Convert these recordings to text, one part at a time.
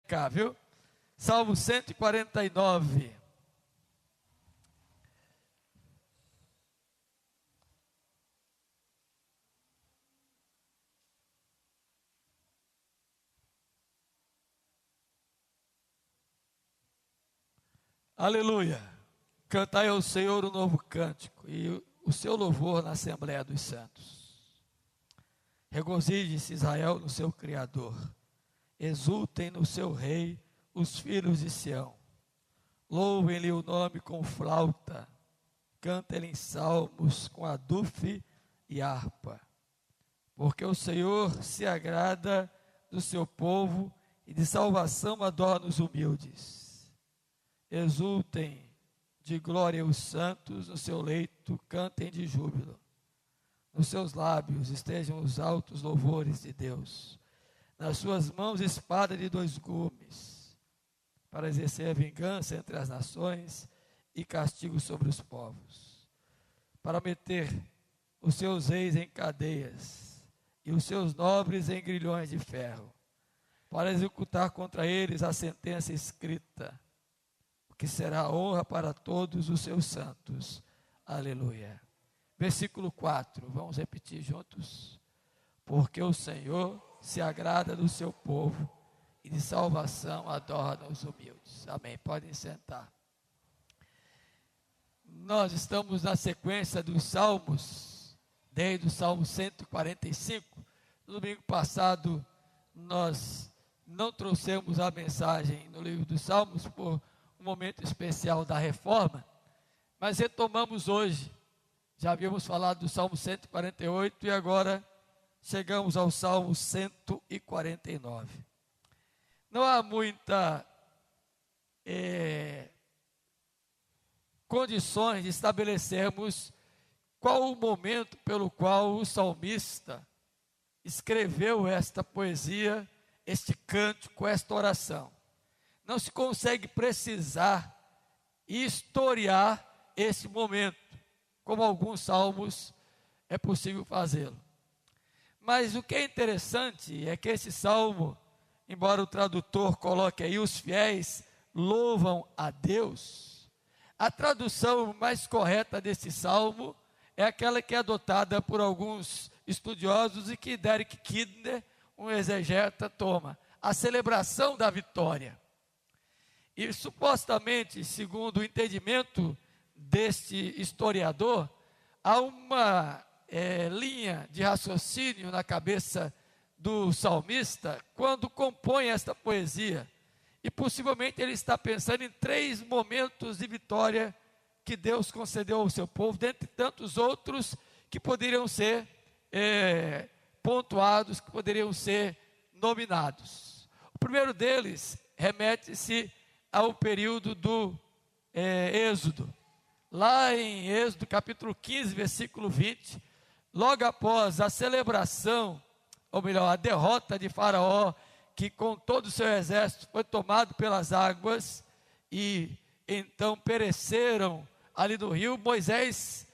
Cá, viu? Salmo 149. Aleluia. Cantai ao Senhor um novo cântico e o seu louvor na Assembleia dos Santos. Regozije-se Israel no seu Criador. Exultem no seu Rei os filhos de Sião. Louvem-lhe o nome com flauta. Cantem-lhe em salmos com adufe e harpa. Porque o Senhor se agrada do seu povo e de salvação adorna os humildes. Exultem de glória os santos no seu leito, cantem de júbilo. Nos seus lábios estejam os altos louvores de Deus. Nas suas mãos espada de dois gumes, para exercer a vingança entre as nações e castigo sobre os povos. Para meter os seus reis em cadeias e os seus nobres em grilhões de ferro. Para executar contra eles a sentença escrita, que será honra para todos os seus santos. Aleluia. Versículo 4, vamos repetir juntos. Porque o Senhor se agrada do seu povo e de salvação adorna os humildes. Amém. Podem sentar. Nós estamos na sequência dos salmos, desde o Salmo 145. No domingo passado, nós não trouxemos a mensagem no livro dos Salmos por um momento especial da reforma, mas retomamos hoje. Já havíamos falado do Salmo 148 e agora chegamos ao Salmo 149. Não há muita condições de estabelecermos qual o momento pelo qual o salmista escreveu esta poesia, este cântico, esta oração. Não se consegue precisar e historiar esse momento, como alguns salmos é possível fazê-lo. Mas o que é interessante é que esse salmo, embora o tradutor coloque aí os fiéis louvam a Deus, a tradução mais correta desse salmo é aquela que é adotada por alguns estudiosos e que Derek Kidner, um exegeta, toma: a celebração da vitória. E supostamente, segundo o entendimento deste historiador, há uma linha de raciocínio na cabeça do salmista quando compõe esta poesia. E possivelmente ele está pensando em 3 momentos de vitória que Deus concedeu ao seu povo, dentre tantos outros que poderiam ser pontuados, que poderiam ser nominados. O primeiro deles remete-se ao período do Êxodo. Lá em Êxodo capítulo 15, versículo 20, logo após a celebração, ou melhor, a derrota de Faraó, que com todo o seu exército foi tomado pelas águas e então pereceram ali no rio, Moisés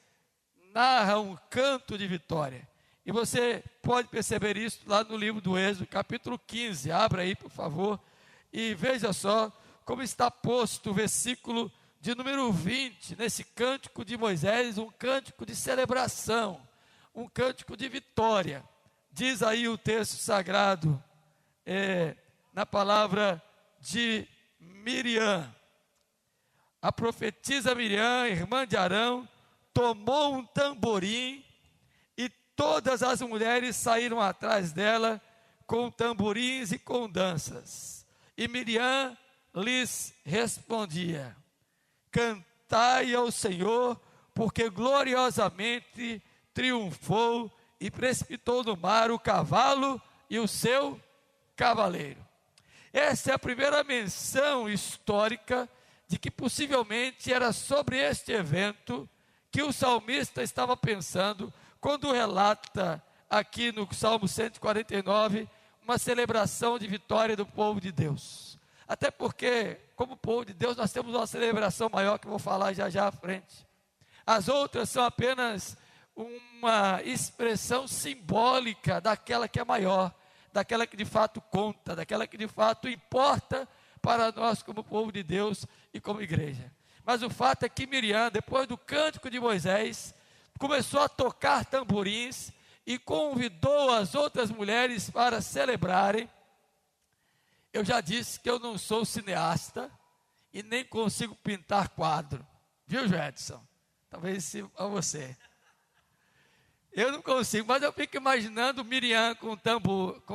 narra um canto de vitória. E você pode perceber isso lá no livro do Êxodo, capítulo 15, abra aí por favor, e veja só como está posto o versículo de número 20, nesse cântico de Moisés, um cântico de celebração, um cântico de vitória. Diz aí o texto sagrado, na palavra de Miriam. A profetisa Miriam, irmã de Arão, tomou um tamborim e todas as mulheres saíram atrás dela com tamborins e com danças. E Miriam lhes respondia: cantai ao Senhor, porque gloriosamente triunfou e precipitou no mar o cavalo e o seu cavaleiro. Essa é a primeira menção histórica de que possivelmente era sobre este evento que o salmista estava pensando quando relata aqui no Salmo 149 uma celebração de vitória do povo de Deus. Até porque, como povo de Deus, nós temos uma celebração maior que eu vou falar já à frente. As outras são apenas uma expressão simbólica daquela que é maior, daquela que de fato conta, daquela que de fato importa para nós como povo de Deus e como igreja. Mas o fato é que Miriam, depois do cântico de Moisés, começou a tocar tamborins e convidou as outras mulheres para celebrarem. Eu já disse que eu não sou cineasta e nem consigo pintar quadro, viu, Edson? Talvez se a você. Eu não consigo, mas eu fico imaginando Miriam com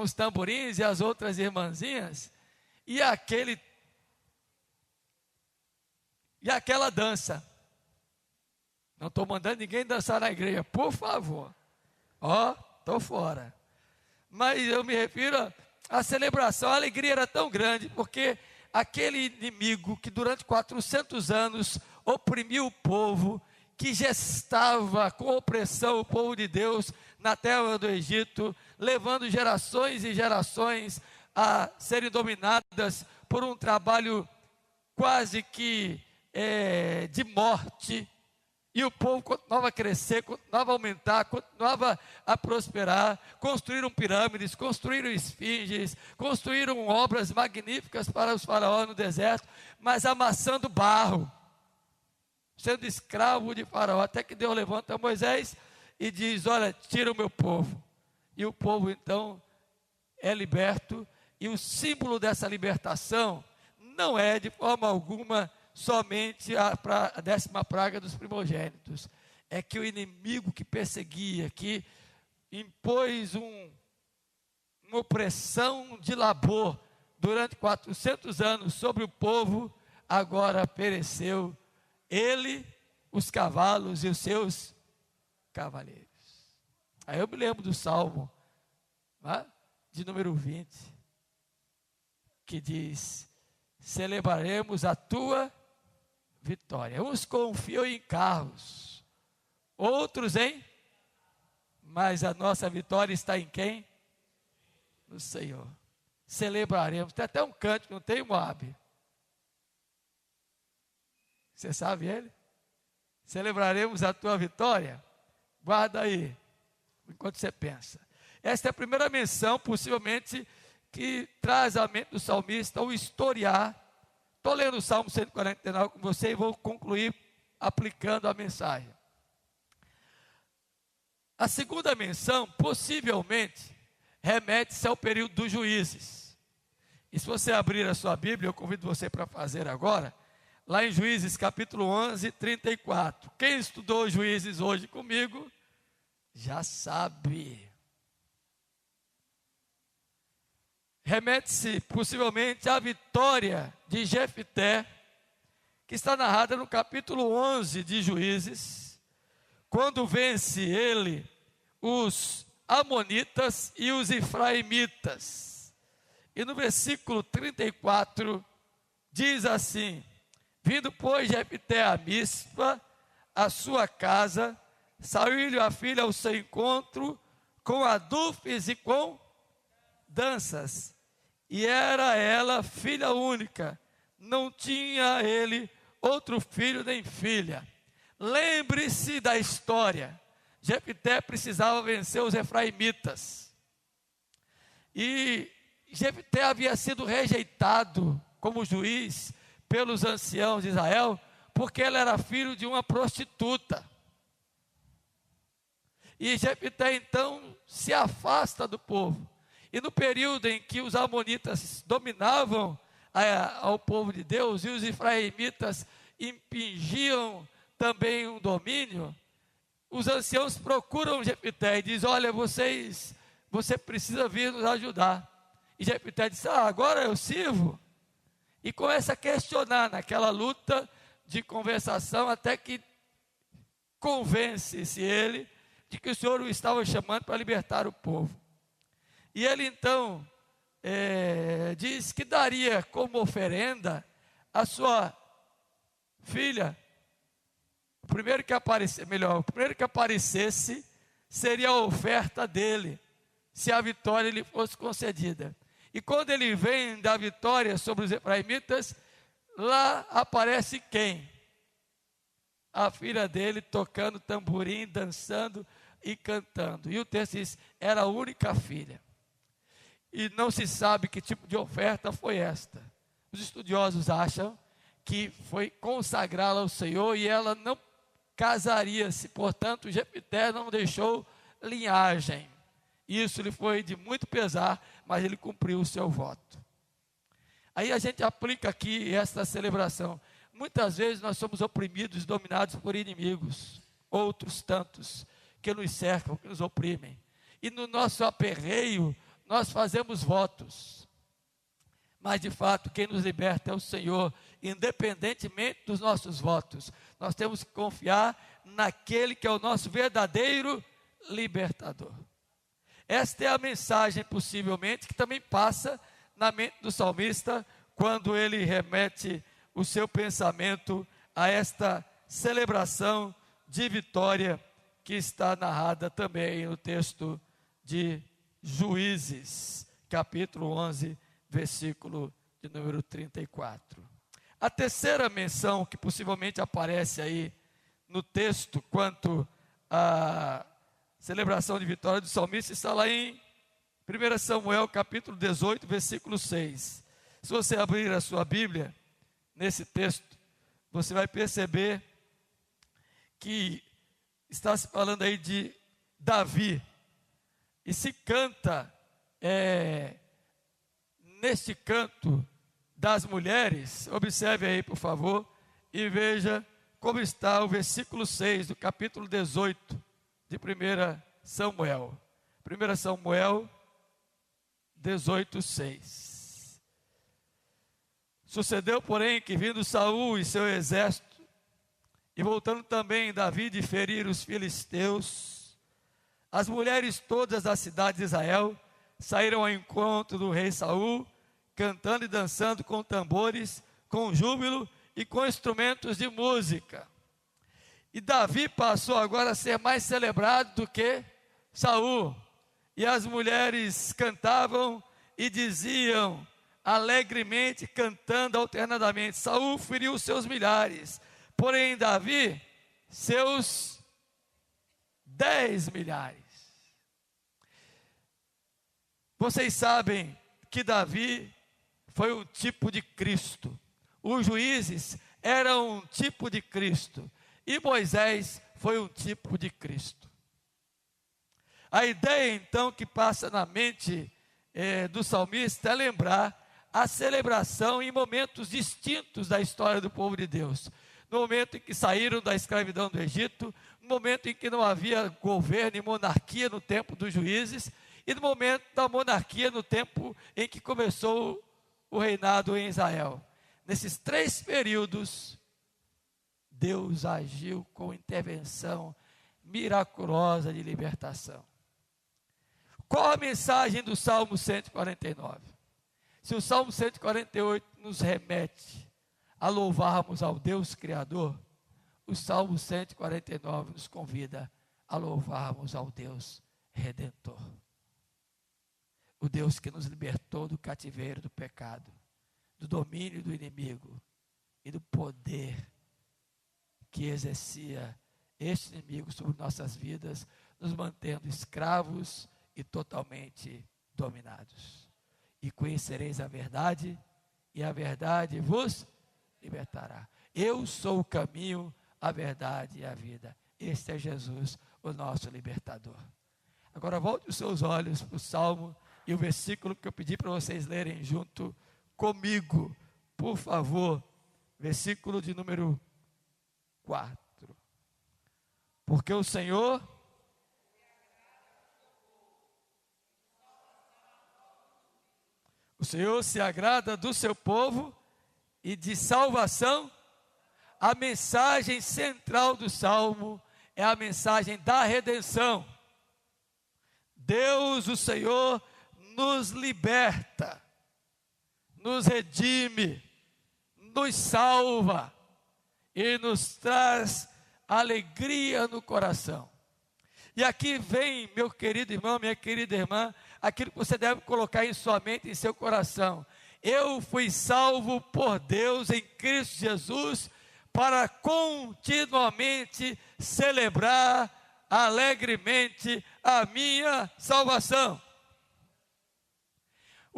os tamborins e as outras irmãzinhas e aquela dança. Não estou mandando ninguém dançar na igreja, por favor. Estou fora. Mas eu me refiro à celebração. A alegria era tão grande, porque aquele inimigo que durante 400 anos oprimiu o povo, que gestava com opressão o povo de Deus na terra do Egito, levando gerações e gerações a serem dominadas por um trabalho quase que de morte, e o povo continuava a crescer, continuava a aumentar, continuava a prosperar. Construíram pirâmides, construíram esfinges, construíram obras magníficas para os faraós no deserto, mas amassando barro, sendo escravo de faraó, até que Deus levanta Moisés e diz: olha, tira o meu povo. E o povo então é liberto, e o símbolo dessa libertação não é de forma alguma somente a 10ª praga dos primogênitos. É que o inimigo que perseguia, que impôs uma opressão de labor durante 400 anos sobre o povo, agora pereceu ele, os cavalos e os seus cavaleiros. Aí eu me lembro do Salmo de número 20, que diz: celebraremos a tua vitória. Uns confiam em carros, outros mas a nossa vitória está em quem? No Senhor. Celebraremos. Tem até um cântico, não tem, Moab? Você sabe ele? Celebraremos a tua vitória. Guarda aí, enquanto você pensa. Esta é a primeira menção, possivelmente, que traz à mente do salmista o historiar. Estou lendo o Salmo 149 com você e vou concluir aplicando a mensagem. A segunda menção, possivelmente, remete-se ao período dos juízes. E se você abrir a sua Bíblia, eu convido você para fazer agora, lá em Juízes capítulo 11, 34. Quem estudou Juízes hoje comigo, já sabe. Remete-se possivelmente à vitória de Jefté, que está narrada no capítulo 11 de Juízes, quando vence ele os amonitas e os efraimitas. E no versículo 34 diz assim: vindo, pois, Jefté a Mispa, a sua casa, saiu-lhe a filha ao seu encontro, com adufes e com danças. E era ela filha única, não tinha ele outro filho nem filha. Lembre-se da história. Jefté precisava vencer os efraimitas. E Jefté havia sido rejeitado como juiz pelos anciãos de Israel, porque ele era filho de uma prostituta. E Jefté então se afasta do povo. E no período em que os amonitas dominavam ao povo de Deus e os efraimitas impingiam também um domínio, os anciãos procuram Jefté e dizem: olha, você precisa vir nos ajudar. E Jefté diz: agora eu sirvo. E começa a questionar naquela luta de conversação, até que convence-se ele de que o Senhor o estava chamando para libertar o povo. E ele então diz que daria como oferenda a sua filha. O primeiro que aparecesse seria a oferta dele, se a vitória lhe fosse concedida. E quando ele vem da vitória sobre os efraimitas, lá aparece quem? A filha dele tocando tamborim, dançando e cantando. E o texto diz: era a única filha. e não se sabe que tipo de oferta foi esta. Os estudiosos acham que foi consagrá-la ao Senhor e ela não casaria-se, portanto Jefté não deixou linhagem. Isso lhe foi de muito pesar, mas ele cumpriu o seu voto. Aí a gente aplica aqui esta celebração. Muitas vezes nós somos oprimidos, dominados por inimigos, outros tantos, que nos cercam, que nos oprimem. E no nosso aperreio, nós fazemos votos. Mas de fato, quem nos liberta é o Senhor, independentemente dos nossos votos. Nós temos que confiar naquele que é o nosso verdadeiro libertador. Esta é a mensagem, possivelmente, que também passa na mente do salmista, quando ele remete o seu pensamento a esta celebração de vitória, que está narrada também no texto de Juízes, capítulo 11, versículo de número 34. A terceira menção que possivelmente aparece aí no texto quanto à celebração de vitória do salmista está lá em 1 Samuel capítulo 18, versículo 6. Se você abrir a sua Bíblia, nesse texto, você vai perceber que está se falando aí de Davi. E se canta, neste canto das mulheres, observe aí por favor, e veja como está o versículo 6 do capítulo 18 de 1 Samuel. 1 Samuel 18, 6. Sucedeu, porém, que vindo Saul e seu exército, e voltando também Davi de ferir os filisteus, as mulheres todas da cidade de Israel saíram ao encontro do rei Saul, cantando e dançando com tambores, com júbilo e com instrumentos de música. E Davi passou agora a ser mais celebrado do que Saul. E as mulheres cantavam e diziam alegremente, cantando alternadamente: Saul feriu seus milhares, porém Davi seus 10 milhares. Vocês sabem que Davi foi um tipo de Cristo. Os juízes eram um tipo de Cristo. E Moisés foi um tipo de Cristo. A ideia então que passa na mente do salmista é lembrar a celebração em momentos distintos da história do povo de Deus. No momento em que saíram da escravidão do Egito, no momento em que não havia governo e monarquia no tempo dos juízes, e no momento da monarquia no tempo em que começou o reinado em Israel. Nesses 3 períodos, Deus agiu com intervenção miraculosa de libertação. Qual a mensagem do Salmo 149? Se o Salmo 148 nos remete a louvarmos ao Deus Criador, o Salmo 149 nos convida a louvarmos ao Deus Redentor. O Deus que nos libertou do cativeiro do pecado, do domínio do inimigo e do poder que exercia este inimigo sobre nossas vidas, nos mantendo escravos e totalmente dominados. E conhecereis a verdade, e a verdade vos libertará. Eu sou o caminho, a verdade e a vida. Este é Jesus, o nosso libertador. Agora volte os seus olhos para o Salmo e o versículo que eu pedi para vocês lerem junto comigo, por favor. Versículo de número 4. Porque o Senhor se agrada do seu povo e de salvação. A mensagem central do Salmo é a mensagem da redenção. Deus, o Senhor, nos liberta, nos redime, nos salva e nos traz alegria no coração. E aqui vem, meu querido irmão, minha querida irmã, aquilo que você deve colocar em sua mente, em seu coração. Eu fui salvo por Deus em Cristo Jesus para continuamente celebrar alegremente a minha salvação.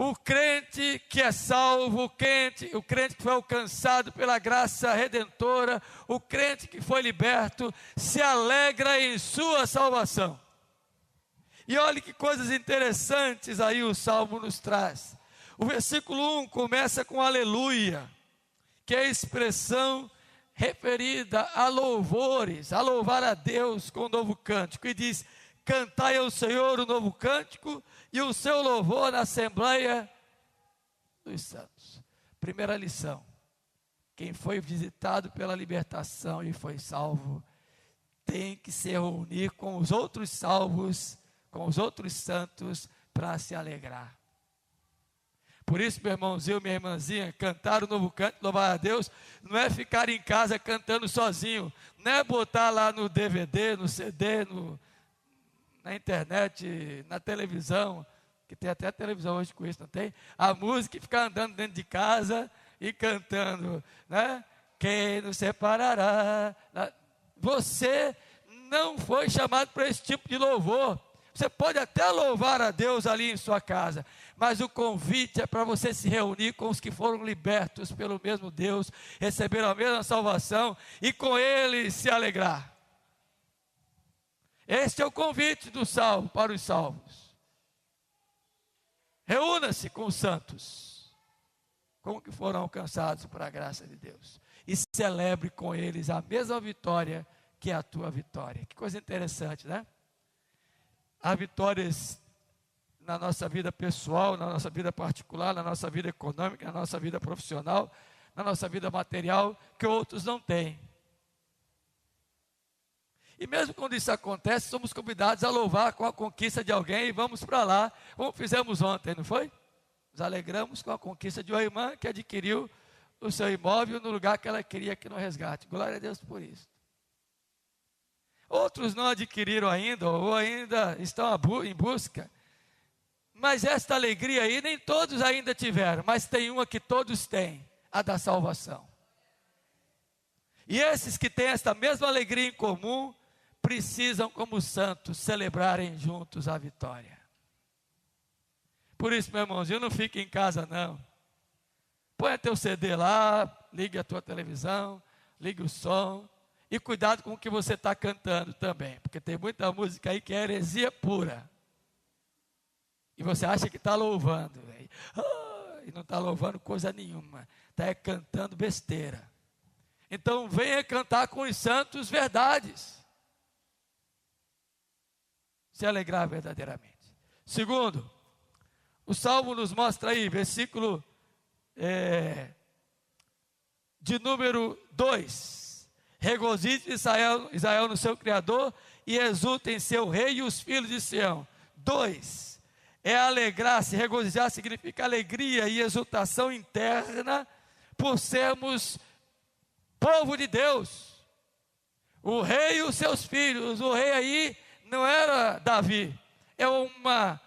O crente que é salvo, o crente que foi alcançado pela graça redentora, o crente que foi liberto, se alegra em sua salvação. E olhe que coisas interessantes aí o Salmo nos traz. O versículo 1 começa com aleluia, que é a expressão referida a louvores, a louvar a Deus com um novo cântico. E diz: cantai ao Senhor o novo cântico e o seu louvor na Assembleia dos Santos. Primeira lição: quem foi visitado pela libertação e foi salvo, tem que se reunir com os outros salvos, com os outros santos, para se alegrar. Por isso, meu irmãozinho, minha irmãzinha, cantar o novo canto, louvar a Deus, não é ficar em casa cantando sozinho, não é botar lá no DVD, no CD, na internet, na televisão, que tem até televisão hoje com isso, não tem? A música e ficar andando dentro de casa e cantando, né? Quem nos separará? Você não foi chamado para esse tipo de louvor. Você pode até louvar a Deus ali em sua casa, mas o convite é para você se reunir com os que foram libertos pelo mesmo Deus, receberam a mesma salvação e com Ele se alegrar. Este é o convite do salvo para os salvos. Reúna-se com os santos, como que foram alcançados por a graça de Deus, e celebre com eles a mesma vitória que é a tua vitória. Que coisa interessante, né? Há vitórias na nossa vida pessoal, na nossa vida particular, na nossa vida econômica, na nossa vida profissional, na nossa vida material, que outros não têm. E mesmo quando isso acontece, somos convidados a louvar com a conquista de alguém e vamos para lá, como fizemos ontem, não foi? Nos alegramos com a conquista de uma irmã que adquiriu o seu imóvel no lugar que ela queria aqui no resgate. Glória a Deus por isso. Outros não adquiriram ainda, ou ainda estão em busca. Mas esta alegria aí, nem todos ainda tiveram, mas tem uma que todos têm, a da salvação. E esses que têm esta mesma alegria em comum, precisam, como santos, celebrarem juntos a vitória. Por isso, meu irmãozinho, não fique em casa não. Põe teu CD lá, ligue a tua televisão, ligue o som. E cuidado com o que você está cantando também, porque tem muita música aí que é heresia pura. E você acha que está louvando, e não está louvando coisa nenhuma, está cantando besteira. Então venha cantar com os santos verdades. Se alegrar verdadeiramente. Segundo, o Salmo nos mostra aí, versículo de número 2. Regozije Israel no seu Criador e exulta em seu Rei e os filhos de Sião. 2. É alegrar-se, regozijar significa alegria e exultação interna por sermos povo de Deus. O rei e os seus filhos, o rei aí não era Davi, é uma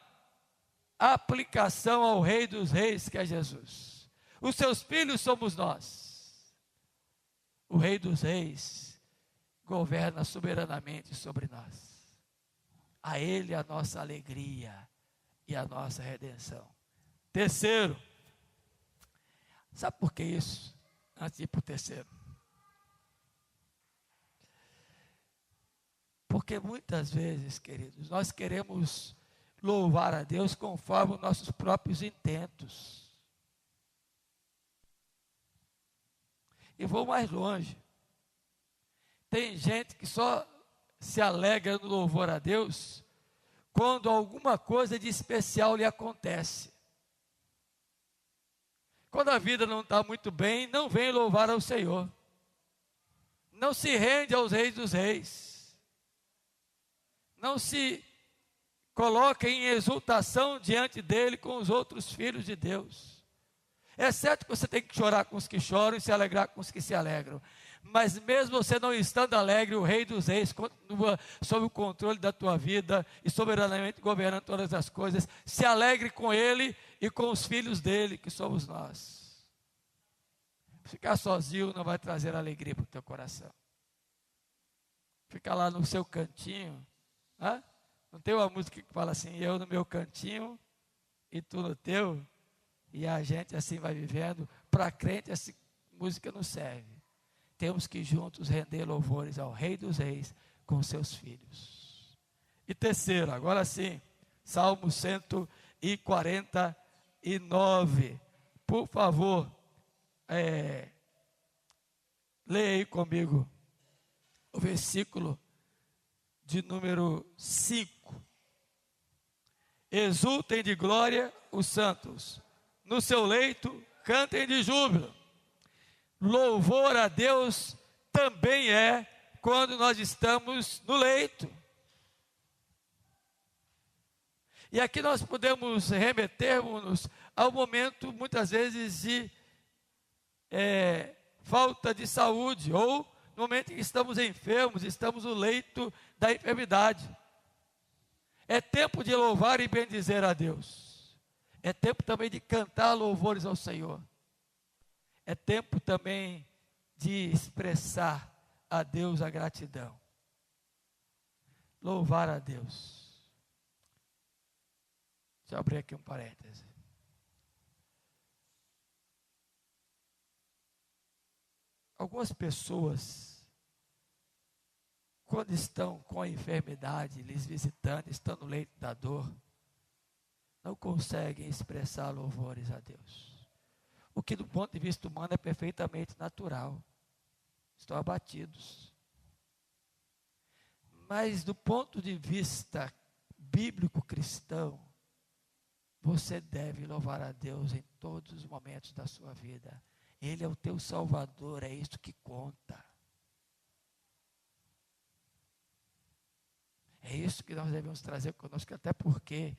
aplicação ao Rei dos Reis que é Jesus. Os seus filhos somos nós. O Rei dos Reis governa soberanamente sobre nós. A Ele a nossa alegria e a nossa redenção. Terceiro, sabe por que isso? Antes de ir para o terceiro. Porque muitas vezes, queridos, nós queremos louvar a Deus conforme os nossos próprios intentos. E vou mais longe. Tem gente que só se alegra no louvor a Deus quando alguma coisa de especial lhe acontece. Quando a vida não está muito bem, não vem louvar ao Senhor. Não se rende aos reis dos reis. Não se coloca em exultação diante dele com os outros filhos de Deus. É certo que você tem que chorar com os que choram e se alegrar com os que se alegram. Mas mesmo você não estando alegre, o Rei dos Reis continua sob o controle da tua vida e soberanamente governando todas as coisas. Se alegre com Ele e com os filhos dele, que somos nós. Ficar sozinho não vai trazer alegria para o teu coração. Ficar lá no seu cantinho. Não tem uma música que fala assim, eu no meu cantinho e tu no teu? E a gente assim vai vivendo. Para crente, essa música não serve. Temos que juntos render louvores ao Rei dos Reis com seus filhos. E terceiro, agora sim, Salmo 149. Por favor, leia aí comigo o versículo de número 5. Exultem de glória os santos, no seu leito cantem de júbilo. Louvor a Deus também é quando nós estamos no leito. E aqui nós podemos remetermos ao momento, muitas vezes, de falta de saúde, ou no momento em que estamos enfermos, estamos no leito da enfermidade. É tempo de louvar e bendizer a Deus. É tempo também de cantar louvores ao Senhor. É tempo também de expressar a Deus a gratidão. Louvar a Deus. Deixa eu abrir aqui um parêntese. Algumas pessoas, quando estão com a enfermidade, lhes visitando, estão no leito da dor, não conseguem expressar louvores a Deus. O que do ponto de vista humano é perfeitamente natural. Estão abatidos. Mas do ponto de vista bíblico cristão, você deve louvar a Deus em todos os momentos da sua vida. Ele é o teu Salvador, é isso que conta. É isso que nós devemos trazer conosco, até porque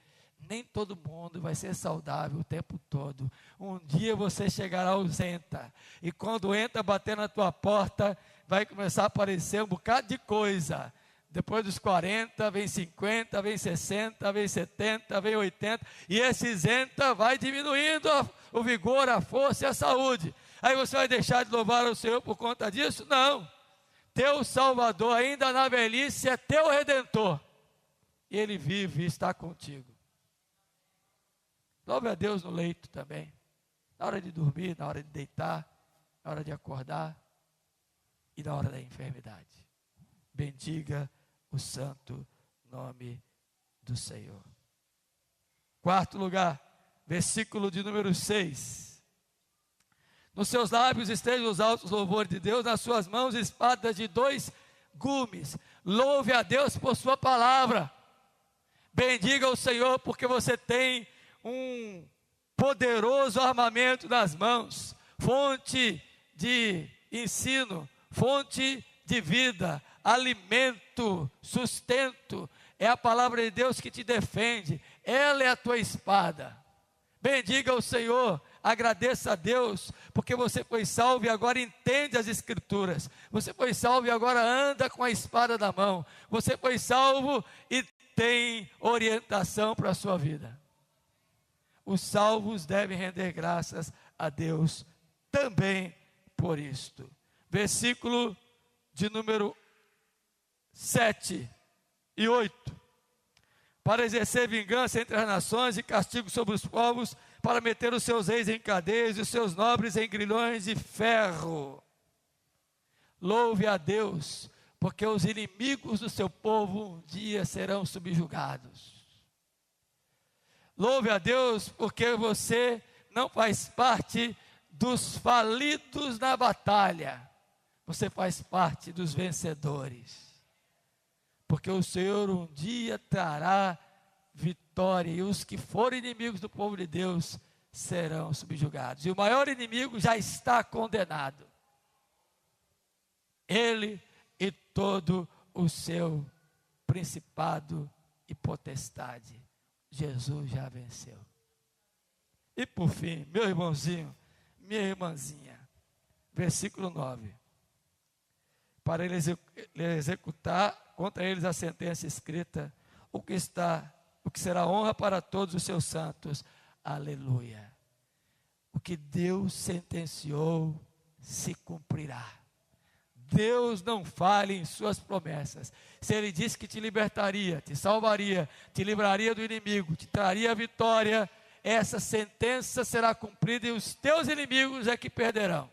nem todo mundo vai ser saudável o tempo todo. Um dia você chegará ausenta, e quando entra bater na tua porta, vai começar a aparecer um bocado de coisa. Depois dos 40, vem 50, vem 60, vem 70, vem 80, e esse isenta vai diminuindo o vigor, a força e a saúde. Aí você vai deixar de louvar o Senhor por conta disso? Não. Teu Salvador, ainda na velhice, é teu Redentor. Ele vive e está contigo. Louve a Deus no leito também. Na hora de dormir, na hora de deitar, na hora de acordar e na hora da enfermidade. Bendiga o santo nome do Senhor. Quarto lugar, versículo de número 6. Nos seus lábios estejam os altos louvores de Deus, nas suas mãos espadas de 2 gumes. Louve a Deus por sua palavra. Bendiga o Senhor porque você tem um poderoso armamento nas mãos, fonte de ensino, fonte de vida, alimento, sustento. É a palavra de Deus que te defende, ela é a tua espada. Bendiga o Senhor, agradeça a Deus, porque você foi salvo e agora entende as Escrituras. Você foi salvo e agora anda com a espada na mão. Você foi salvo e tem orientação para a sua vida. Os salvos devem render graças a Deus também por isto. Versículo de número 7 e 8. Para exercer vingança entre as nações e castigo sobre os povos, para meter os seus reis em cadeias e os seus nobres em grilhões de ferro. Louve a Deus, porque os inimigos do seu povo um dia serão subjugados. Louve a Deus, porque você não faz parte dos falidos na batalha, você faz parte dos vencedores. Porque o Senhor um dia trará vitória, e os que forem inimigos do povo de Deus serão subjugados. E o maior inimigo já está condenado. Ele e todo o seu principado e potestade. Jesus já venceu. E por fim, meu irmãozinho, minha irmãzinha, versículo 9. Para ele executar contra eles a sentença escrita, o que será honra para todos os seus santos. Aleluia. O que Deus sentenciou se cumprirá. Deus não falha em suas promessas. Se Ele disse que te libertaria, te salvaria, te livraria do inimigo, te traria a vitória, essa sentença será cumprida e os teus inimigos é que perderão.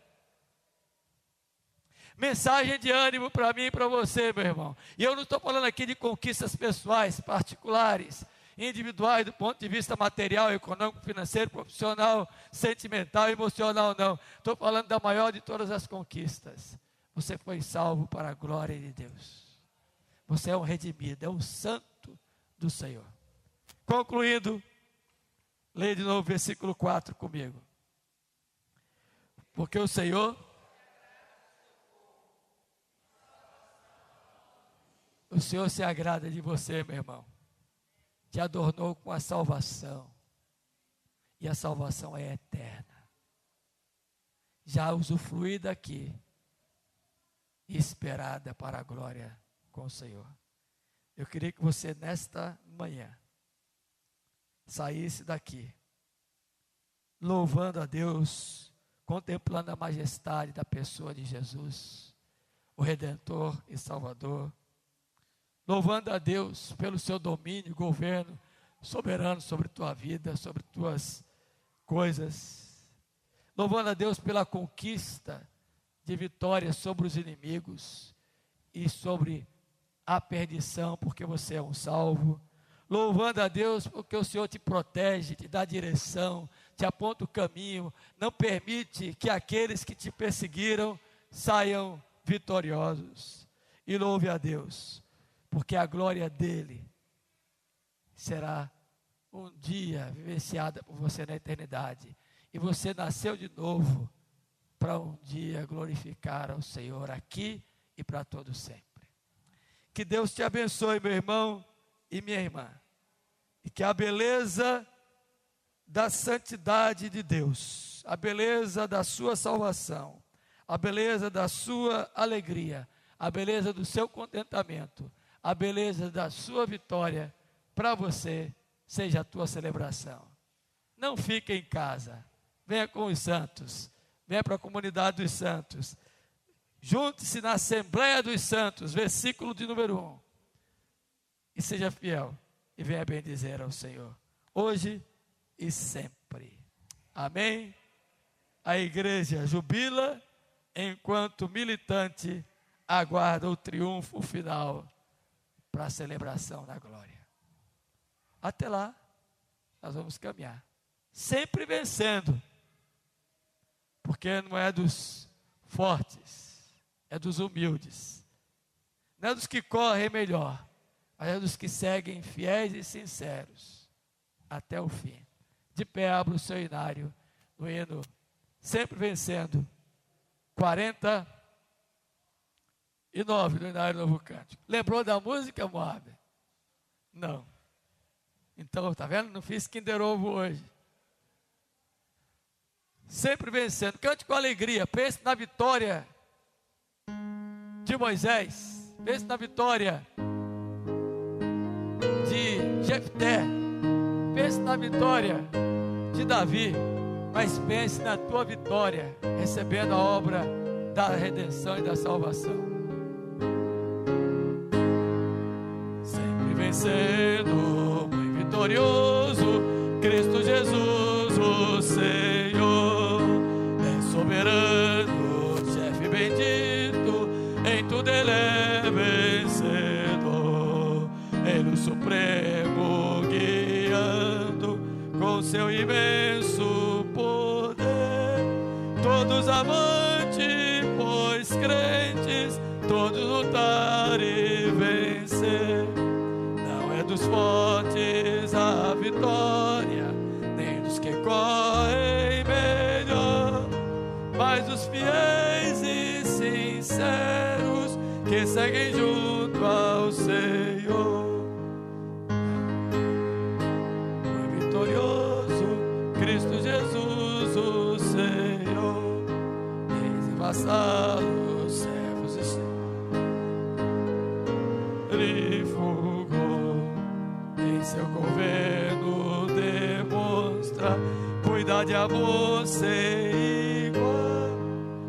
Mensagem de ânimo para mim e para você, meu irmão. E eu não estou falando aqui de conquistas pessoais, particulares, individuais, do ponto de vista material, econômico, financeiro, profissional, sentimental, emocional, não. Estou falando da maior de todas as conquistas. Você foi salvo para a glória de Deus. Você é um redimido, é um santo do Senhor. Concluindo, leia de novo o versículo 4 comigo. Porque o Senhor se agrada de você, meu irmão. Te adornou com a salvação. E a salvação é eterna. Já usufrui daqui. Esperada para a glória com o Senhor. Eu queria que você nesta manhã saísse daqui louvando a Deus, contemplando a majestade da pessoa de Jesus, o Redentor e Salvador, louvando a Deus pelo seu domínio, governo soberano sobre tua vida, sobre tuas coisas, louvando a Deus pela conquista de vitória sobre os inimigos e sobre a perdição, porque você é um salvo, louvando a Deus porque o Senhor te protege, te dá direção, te aponta o caminho, não permite que aqueles que te perseguiram saiam vitoriosos, e louve a Deus, porque a glória dele será um dia vivenciada por você na eternidade, e você nasceu de novo para um dia glorificar ao Senhor aqui e para todo sempre. Que Deus te abençoe, meu irmão e minha irmã, e que a beleza da santidade de Deus, a beleza da sua salvação, a beleza da sua alegria, a beleza do seu contentamento, a beleza da sua vitória, para você, seja a tua celebração. Não fique em casa, venha com os santos, venha para a comunidade dos santos, junte-se na Assembleia dos Santos, versículo de número 1, e seja fiel, e venha bendizer ao Senhor, hoje e sempre. Amém? A igreja jubila, enquanto militante aguarda o triunfo final para a celebração da glória. Até lá, nós vamos caminhar, sempre vencendo, porque não é dos fortes, é dos humildes, não é dos que correm melhor, mas é dos que seguem fiéis e sinceros até o fim. De pé, abra o seu inário no hino Sempre Vencendo, 49 do Inário Novo Cântico. Lembrou da música, Moab? Não. Então, está vendo? Não fiz Kinder Ovo hoje. Sempre vencendo. Cante com alegria. Pense na vitória de Moisés. Pense na vitória de Jefté. Pense na vitória de Davi. Mas pense na tua vitória, recebendo a obra da redenção e da salvação. Sempre vencendo, muito vitorioso, Cristo Jesus, o Senhor, é soberano, chefe bendito, em tudo ele é vencedor, ele o supremo guiando, com seu imenso poder, todos amantes, pois crentes, todos lutar e vencer. Não é dos fortes a vitória, nem dos que correm melhor, mas dos fiéis e sinceros que seguem junto ao Senhor. O vitorioso Cristo Jesus, o Senhor, reis e vassalos, servos e ele fulgou em seu governo, demonstra cuidado e amor sem igual,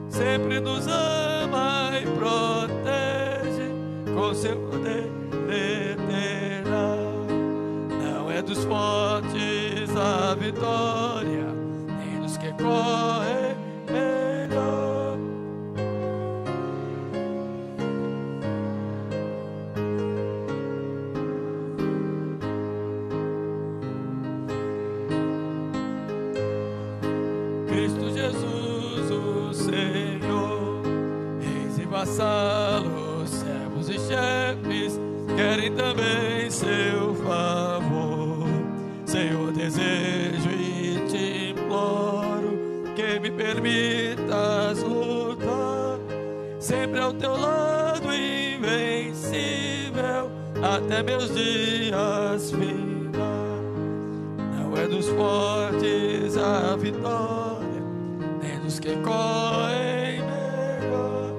sempre nos ama e protege com seu poder eterno. Não é dos fortes a a vitória, nem dos que correm melhor. Cristo Jesus, o Senhor, reis e vassalos, servos e chefes, querem também seu favor. Senhor, desejo e te imploro que me permitas lutar sempre ao teu lado, invencível, até meus dias final. Não é dos fortes a vitória, nem dos que correm melhor,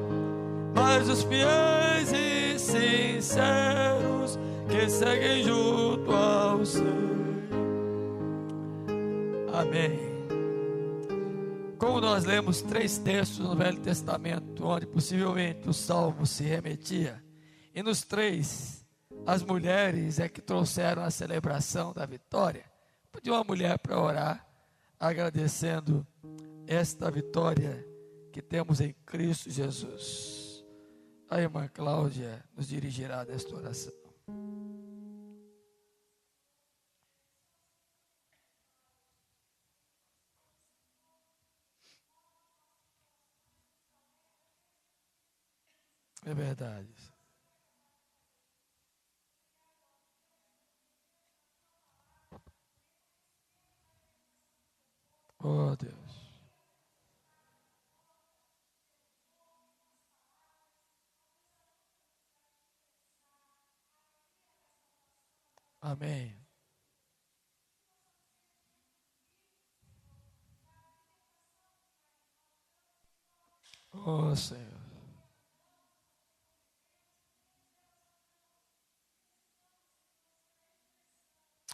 mas dos fiéis e sinceros que seguem junto ao Senhor. Amém. Como nós lemos 3 textos no Velho Testamento, onde possivelmente o Salmo se remetia, e nos 3, as mulheres é que trouxeram a celebração da vitória. Pedi uma mulher para orar, agradecendo esta vitória que temos em Cristo Jesus. A irmã Cláudia nos dirigirá nesta oração. É verdade. Oh, Deus. Amém. Oh, Senhor.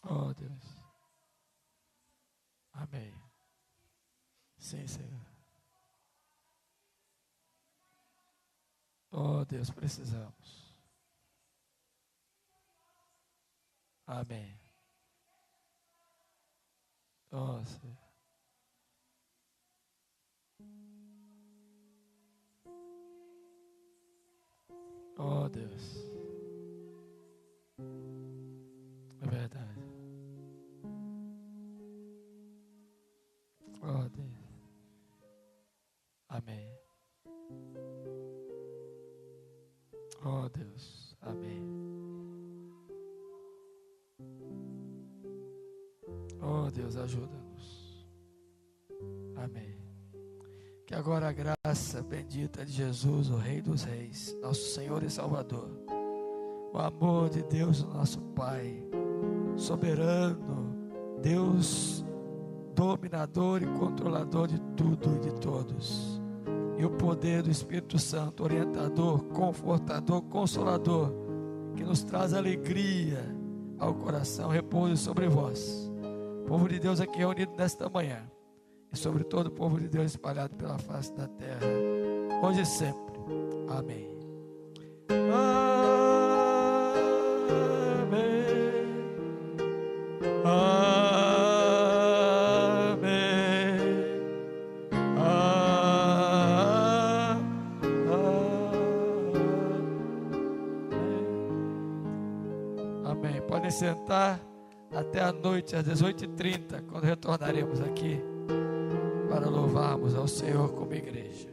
Oh, Deus. Amém. Sim, Senhor. Oh, Deus, precisamos. Amém. Oh, Senhor. Oh, Deus. É verdade. Oh, Deus. Amém. Oh, Deus. Amém. Oh, Deus, ajuda-nos. Amém. Que agora a graça bendita de Jesus, o Rei dos Reis, nosso Senhor e Salvador, o amor de Deus, nosso Pai, soberano, Deus dominador e controlador de tudo e de todos, e o poder do Espírito Santo, orientador, confortador, consolador, que nos traz alegria ao coração, repouse sobre vós, povo de Deus aqui reunido nesta manhã, e sobre todo o povo de Deus espalhado pela face da terra, hoje e sempre. Amém. Amém. Podem sentar até a noite, às 18h30, quando retornaremos aqui para louvarmos ao Senhor como igreja.